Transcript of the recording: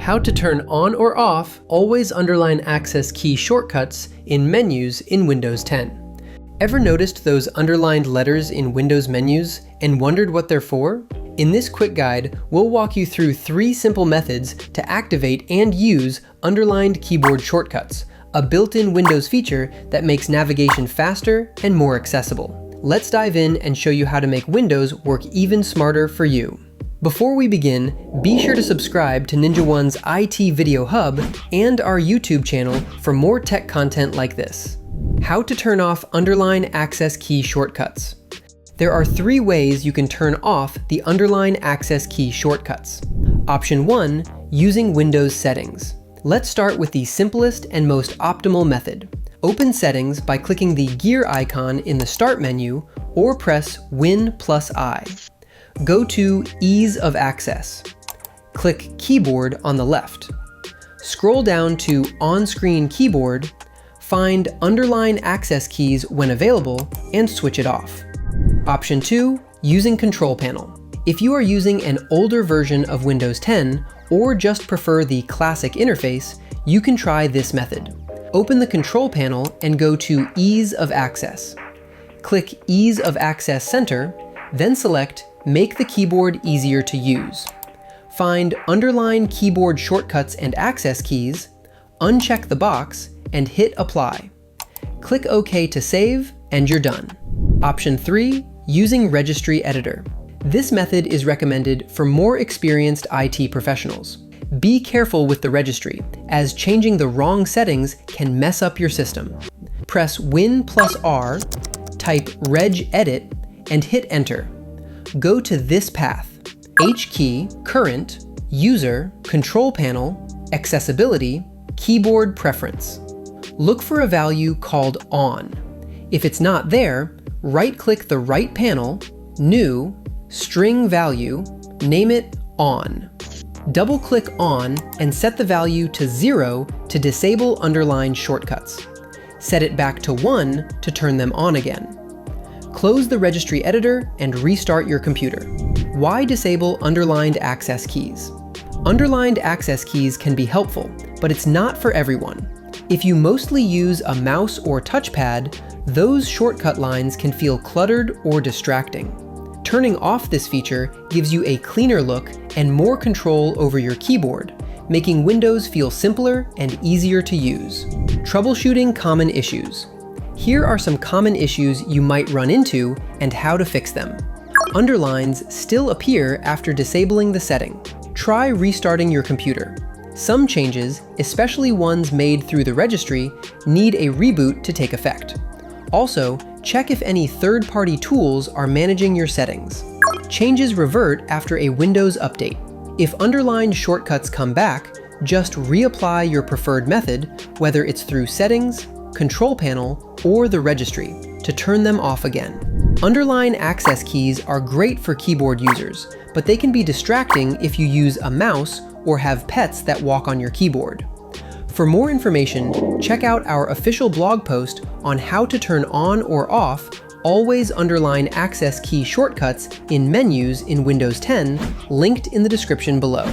How to turn on or off always underline access key shortcuts in menus in Windows 10. Ever noticed those underlined letters in Windows menus and wondered what they're for? In this quick guide, we'll walk you through 3 simple methods to activate and use underlined keyboard shortcuts, a built-in Windows feature that makes navigation faster and more accessible. Let's dive in and show you how to make Windows work even smarter for you. Before we begin, be sure to subscribe to NinjaOne's IT Video Hub and our YouTube channel for more tech content like this. How to turn off underline access key shortcuts. There are 3 ways you can turn off the underline access key shortcuts. Option 1, using Windows settings. Let's start with the simplest and most optimal method. Open Settings by clicking the gear icon in the Start menu or press Win+I. Go to Ease of Access. Click Keyboard on the left. Scroll down to On-Screen Keyboard, find Underline Access Keys when available, and switch it off. Option 2, using Control Panel. If you are using an older version of Windows 10 or just prefer the classic interface, you can try this method. Open the Control Panel and go to Ease of Access. Click Ease of Access Center, then select Make the keyboard easier to use. Find Underline Keyboard Shortcuts and Access Keys, uncheck the box, and hit Apply. Click OK to save, and you're done. Option 3, using Registry Editor. This method is recommended for more experienced IT professionals. Be careful with the registry, as changing the wrong settings can mess up your system. Press Win+R, type regedit, and hit Enter. Go to this path: HKey, Current, User, Control Panel, Accessibility, Keyboard Preference. Look for a value called On. If it's not there, right-click the right panel, New, String Value, name it On. Double-click On and set the value to 0 to disable underline shortcuts. Set it back to 1 to turn them on again. Close the Registry Editor and restart your computer. Why disable underlined access keys? Underlined access keys can be helpful, but it's not for everyone. If you mostly use a mouse or touchpad, those shortcut lines can feel cluttered or distracting. Turning off this feature gives you a cleaner look and more control over your keyboard, making Windows feel simpler and easier to use. Troubleshooting common issues. Here are some common issues you might run into and how to fix them. Underlines still appear after disabling the setting. Try restarting your computer. Some changes, especially ones made through the registry, need a reboot to take effect. Also, check if any third-party tools are managing your settings. Changes revert after a Windows update. If underlined shortcuts come back, just reapply your preferred method, whether it's through Settings, Control Panel, or the registry, to turn them off again. Underline access keys are great for keyboard users, but they can be distracting if you use a mouse or have pets that walk on your keyboard. For more information, check out our official blog post on how to turn on or off always underline access key shortcuts in menus in Windows 10, linked in the description below.